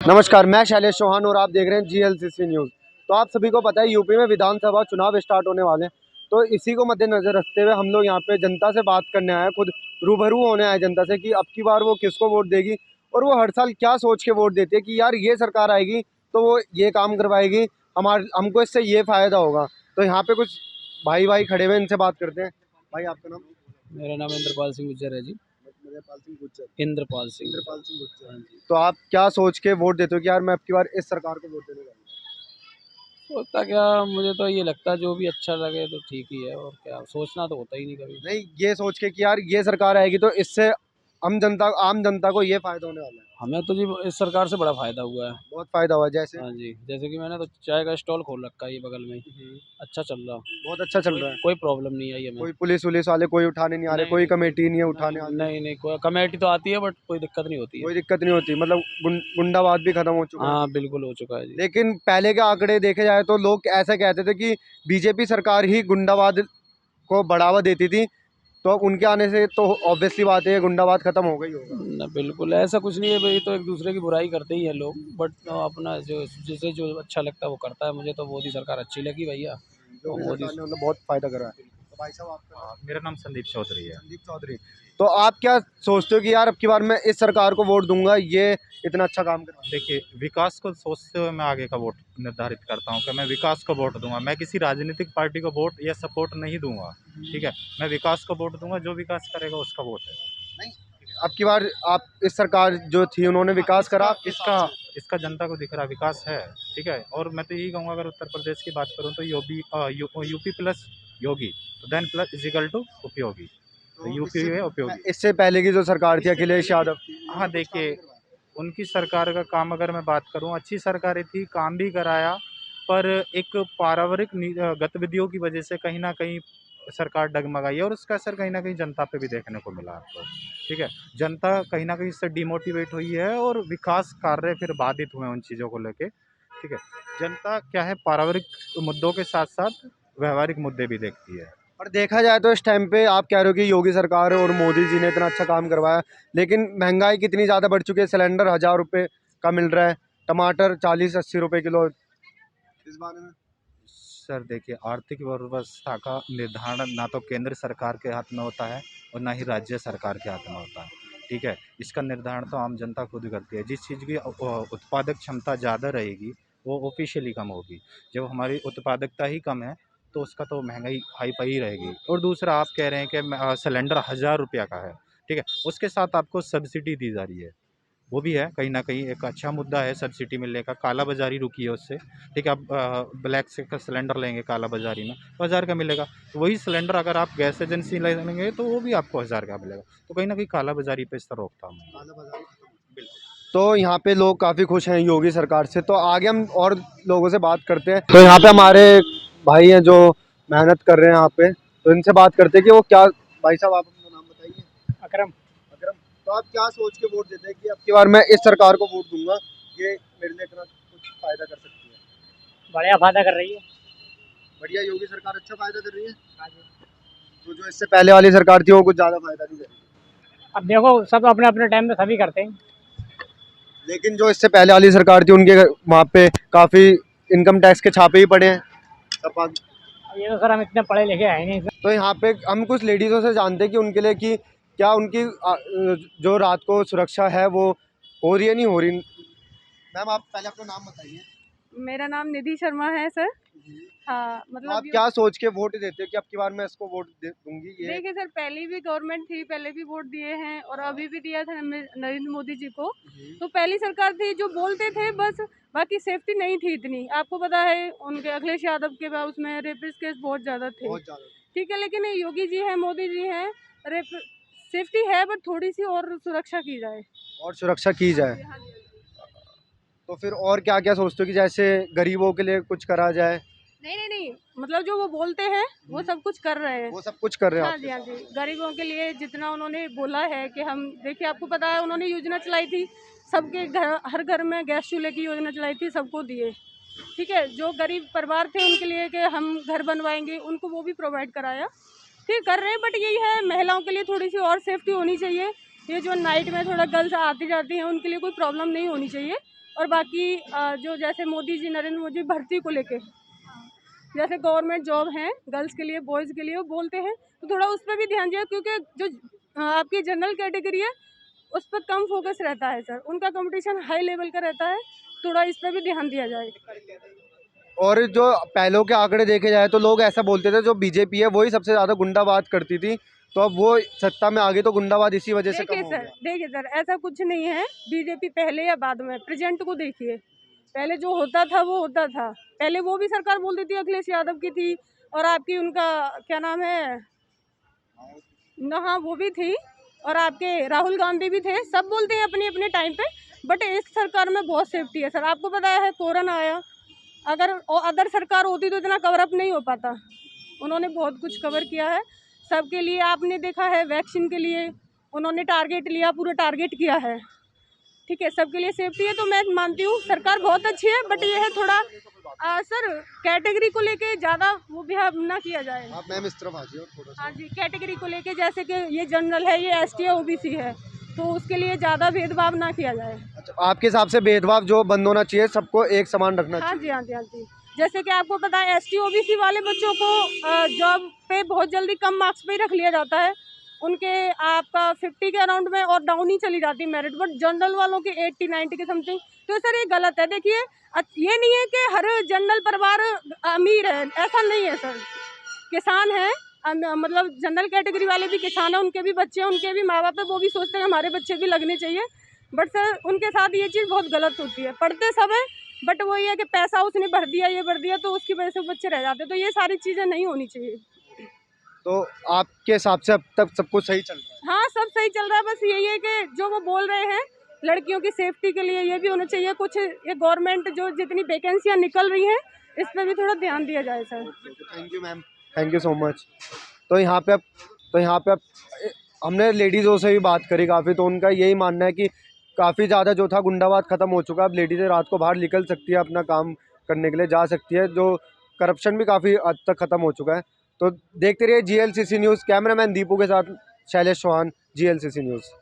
नमस्कार, मैं शैलेश चौहान और आप देख रहे हैं GLCC न्यूज़। तो आप सभी को पता है यूपी में विधानसभा चुनाव स्टार्ट होने वाले हैं। तो इसी को मद्देनज़र रखते हुए हम लोग यहाँ पे जनता से बात करने आए हैं, खुद रूबरू होने आए जनता से कि अब की बार वो किसको वोट देगी और वो हर साल क्या सोच के वोट देती है कि यार ये सरकार आएगी तो वो ये काम करवाएगी, हमको इससे ये फ़ायदा होगा। तो यहाँ पे कुछ भाई खड़े हुए हैं, इनसे बात करते हैं। भाई आपका नाम? मेरा नाम इंद्रपाल सिंह गुज्जर है जी। इंद्रपाल सिंह गुज्जर। इंद्रपाल सिंह। इंद्रपाल सिंह गुज्जर। हाँ जी। तो आप क्या सोच के वोट देते हो कि यार मैं अब की बार इस सरकार को वोट देने वाला हूँ? सोचता क्या, मुझे तो ये लगता है जो भी अच्छा लगे तो ठीक ही है, और क्या सोचना तो होता ही नहीं कभी। नहीं, ये सोच के कि यार ये सरकार आएगी तो इससे आम जनता को ये फायदा होने वाला है। हमें तो जी इस सरकार से बड़ा फायदा हुआ है। बहुत फायदा हुआ जैसे। हाँ जी, जैसे कि मैंने तो चाय का स्टॉल खोल रखा है ये बगल में ही। अच्छा चल रहा। बहुत अच्छा चल रहा है। कोई प्रॉब्लम नहीं आई हमें। कोई पुलिस वुलिस वाले कोई उठाने नहीं आ रहे, नहीं कोई नहीं, कमेटी नहीं है उठाने आ रही, नहीं नहीं, कोई कमेटी तो आती है बट कोई दिक्कत नहीं होती है। कोई दिक्कत नहीं होती। मतलब गुंडावाद भी खत्म हो चुका है। हाँ बिल्कुल हो चुका है जी। लेकिन पहले के आंकड़े देखे जाए तो लोग ऐसा कहते थे कि बीजेपी सरकार ही गुंडावाद को बढ़ावा देती थी, तो अब उनके आने से तो ऑब्वियसली बात है गुंडावाद खत्म हो गई होगा। ना बिल्कुल ऐसा कुछ नहीं है भाई, तो एक दूसरे की बुराई करते ही हैं लोग, बट अपना जो जिसे जो अच्छा लगता है वो करता है। मुझे तो मोदी सरकार अच्छी लगी भैया। जो और भी मोदी सरकार ने मतलब बहुत फायदा करा है। तो भाई साहब आपका? मेरा नाम संदीप चौधरी है। संदीप चौधरी। तो आप क्या सोचते हो कि यार अब की बार मैं इस सरकार को वोट दूंगा, ये इतना अच्छा काम कर? देखिए, विकास को सोचते हुए मैं आगे का वोट निर्धारित करता हूँ कि मैं विकास को वोट दूंगा। मैं किसी राजनीतिक पार्टी को वोट या सपोर्ट नहीं दूंगा। ठीक है, मैं विकास को वोट दूंगा, जो विकास करेगा उसका वोट है। नहीं, अब की बार आप इस सरकार जो थी उन्होंने विकास करा इसका इसका जनता को दिख रहा विकास है। ठीक है, और मैं तो यही कहूँगा, अगर उत्तर प्रदेश की बात करूँ तो यूपी प्लस योगी, तो देन प्लस इजिकल टू उपयोगी। तो यूपी है उपयोगी। इससे पहले की जो सरकार थी अखिलेश यादव की, हाँ देखिए, उनकी सरकार का काम अगर मैं बात करूं, अच्छी सरकारें थी, काम भी कराया, पर एक पारिवारिक गतिविधियों की वजह से कहीं ना कहीं सरकार डगमगाई है, और उसका असर कहीं ना कहीं जनता पे भी देखने को मिला आपको। ठीक है, जनता कहीं ना कहीं इससे डिमोटिवेट हुई है और विकास कार्य फिर बाधित हुए उन चीज़ों को लेके। ठीक है, जनता क्या है, पारिवारिक मुद्दों के साथ साथ व्यवहारिक मुद्दे भी देखती है। और देखा जाए तो इस टाइम पे आप कह रहे हो कि योगी सरकार और मोदी जी ने इतना अच्छा काम करवाया, लेकिन महंगाई कितनी ज़्यादा बढ़ चुकी है। सिलेंडर 1000 रुपये का मिल रहा है, टमाटर 40-80 रुपये किलो। इस बारे में सर देखिए, आर्थिक व्यवस्था का निर्धारण ना तो केंद्र सरकार के हाथ में होता है और ना ही राज्य सरकार के हाथ में होता है। ठीक है, इसका निर्धारण तो आम जनता खुद करती है। जिस चीज़ की उत्पादक क्षमता ज़्यादा रहेगी वो ऑफिशियली कम होगी। जब हमारी उत्पादकता ही कम है तो उसका तो महंगाई हाई फाई रहेगी। और दूसरा, आप कह रहे हैं कि सिलेंडर 1000 रुपया का है। ठीक है, उसके साथ आपको सब्सिडी दी जा रही है, वो भी है कहीं न कहीं एक अच्छा मुद्दा है सब्सिडी मिलने का। काला बाज़ारी रुकी है उससे। ठीक है, आप ब्लैक से का सिलेंडर लेंगे काला बाज़ारी में तो 1000 का मिलेगा। तो वही सिलेंडर अगर आप गैस एजेंसी लेंगे तो वो भी आपको 1000 का मिलेगा। तो कहीं न कहीं काला बाज़ारी पे इसका रोकथाम है। बिल्कुल। तो यहाँ पे लोग काफ़ी खुश हैं योगी सरकार से। तो आगे हम और लोगों से बात करते हैं। तो यहाँ पे हमारे भाई हैं जो मेहनत कर रहे हैं यहाँ पे, तो इनसे बात करते हैं कि वो क्या। भाई साहब आप अपना नाम बताइए। अकरम। अकरम। तो आप क्या सोच के वोट देते हैं कि अब की बार मैं इस सरकार को वोट दूंगा, ये मेरे लिए इतना कुछ फायदा कर सकती है? बढ़िया फायदा कर रही है। बढ़िया, योगी सरकार अच्छा फायदा कर रही है। तो जो इससे पहले वाली सरकार थी वो कुछ ज़्यादा फायदा नहीं कर रही। अब देखो, सब अपने अपने टाइम पे सभी करते हैं। लेकिन जो इससे पहले वाली सरकार थी उनके वहाँ पे काफ़ी इनकम टैक्स के छापे ही पड़े हैं। अब ये तो सर हम इतने पढ़े लिखे हैं नहीं। तो यहाँ पे हम कुछ लेडीज़ों से जानते हैं कि उनके लिए कि क्या उनकी जो रात को सुरक्षा है वो हो रही है, नहीं हो रही। मैम आप पहले अपना नाम बताइए। मेरा नाम निधि शर्मा है सर। हाँ तो मतलब आप क्या सोच के वोट देते हो कि अब की बार मैं इसको वोट दूंगी? ये देखिए सर, पहले भी गवर्नमेंट थी, पहले भी वोट दिए हैं और अभी भी दिया था नरेंद्र मोदी जी को। तो पहली सरकार थी जो बोलते थे बस, बाकी सेफ्टी नहीं थी इतनी। आपको पता है उनके अखिलेश यादव के बाद उसमें रेपिस केस बहुत ज़्यादा थे। बहुत ज़्यादा। ठीक है, लेकिन ये योगी जी हैं, मोदी जी हैं, रेप सेफ्टी है बट थोड़ी सी और सुरक्षा की जाए। और सुरक्षा की जाए। हाँ जी। तो फिर और क्या क्या सोचते हो कि जैसे गरीबों के लिए कुछ करा जाए? नहीं नहीं नहीं, मतलब जो वो बोलते हैं वो सब कुछ कर रहे हैं। वो सब कुछ कर रहे हैं हाँ आपके जी, हाँ साथ? जी, गरीबों के लिए जितना उन्होंने बोला है कि हम देखिए, आपको पता है उन्होंने योजना चलाई थी, सबके घर, हर घर में गैस चूल्हे की योजना चलाई थी, सबको दिए। ठीक है, जो गरीब परिवार थे उनके लिए कि हम घर बनवाएंगे, उनको वो भी प्रोवाइड कराया। ठीक कर रहे हैं, बट यही है महिलाओं के लिए थोड़ी सी और सेफ्टी होनी चाहिए। ये जो नाइट में थोड़ा गर्ल्स आती जाती हैं उनके लिए कोई प्रॉब्लम नहीं होनी चाहिए। और बाकी जो जैसे मोदी जी नरेंद्र मोदी भर्ती को लेके, जैसे गवर्नमेंट जॉब हैं गर्ल्स के लिए बॉयज़ के लिए वो बोलते हैं, तो थोड़ा उस पर भी ध्यान दिया, क्योंकि जो आपकी जनरल कैटेगरी है उस पर कम फोकस रहता है सर, उनका कंपटीशन हाई लेवल का रहता है, थोड़ा इस पर भी ध्यान दिया जाए। और जो पहलों के आंकड़े देखे जाए तो लोग ऐसा बोलते थे जो बीजेपी है वही सबसे ज़्यादा गुंडाबाद करती थी, तो अब वो सत्ता में आ गई तो गुंडाबाद इसी वजह से कम हो गया। देखिए सर ऐसा कुछ नहीं है, बीजेपी पहले या बाद में, प्रेजेंट को देखिए, पहले जो होता था वो होता था, पहले वो भी सरकार बोलती थी अखिलेश यादव की थी, और आपकी उनका क्या नाम है ना, हाँ वो भी थी, और आपके राहुल गांधी भी थे, सब बोलते हैं अपने अपने टाइम पे, बट इस सरकार में बहुत सेफ्टी है सर। आपको पता है कोरोना आया, अगर अदर सरकार होती तो इतना कवर अप नहीं हो पाता, उन्होंने बहुत कुछ कवर किया है सबके लिए। आपने देखा है वैक्सीन के लिए उन्होंने टारगेट लिया, पूरा टारगेट किया है, ठीक है, सबके लिए सेफ्टी है, तो मैं मानती हूँ सरकार बहुत अच्छी है, बट ये है थोड़ा सर कैटेगरी को लेके ज़्यादा वो बिहेव ना किया जाए। आप मैम इस तरफ आ जाइए थोड़ा सा। हाँ जी, कैटेगरी को लेके, जैसे कि ये जनरल है, ये एसटी है, ओबीसी है, तो उसके लिए ज़्यादा भेदभाव ना किया जाए। अच्छा, आपके हिसाब से भेदभाव जो बंद होना चाहिए, सबको एक समान रखना हाँ चाहिए। जी, हाँ जी, हाँ जी। जैसे कि आपको पता है एसटी ओबीसी वाले बच्चों को जॉब पे बहुत जल्दी कम मार्क्स पे ही रख लिया जाता है, उनके आपका 50 के अराउंड में और डाउन ही चली जाती है मेरिट, बट जनरल वालों के 80-90 के समथिंग, तो सर ये गलत है। देखिए ये नहीं है कि हर जनरल परिवार अमीर है, ऐसा नहीं है सर, किसान है, मतलब जनरल कैटेगरी वाले भी किसान हैं, उनके भी बच्चे हैं, उनके भी माँ बाप है, वो भी सोचते हैं हमारे बच्चे भी लगने चाहिए, बट सर उनके साथ ये चीज़ बहुत गलत होती है। पढ़ते सब है, बट वो ये है कि पैसा उसने भर दिया, ये भर दिया, तो उसकी वजह से बच्चे रह जाते हैं, तो ये सारी चीज़ें नहीं होनी चाहिए। तो आपके हिसाब से अब तक सब कुछ सही चल रहा है? हाँ सब सही चल रहा है, बस यही है कि जो वो बोल रहे हैं लड़कियों की सेफ्टी के लिए ये भी होना चाहिए कुछ, ये गवर्नमेंट जो जितनी वैकेंसियाँ निकल रही हैं इस पर भी थोड़ा ध्यान दिया जाए sir. Thank you ma'am, thank you so much. तो यहाँ पे अब हमने लेडीज़ों से भी बात करी काफ़ी, तो उनका यही मानना है कि काफ़ी ज़्यादा जो था गुंडाबाद ख़त्म हो चुका है, अब लेडीज़ें रात को बाहर निकल सकती है, अपना काम करने के लिए जा सकती है, जो करप्शन भी काफ़ी हद तक ख़त्म हो चुका है। तो देखते रहिए GLCC न्यूज़, कैमरामैन दीपू के साथ शैलेश चौहान, GLCC न्यूज़।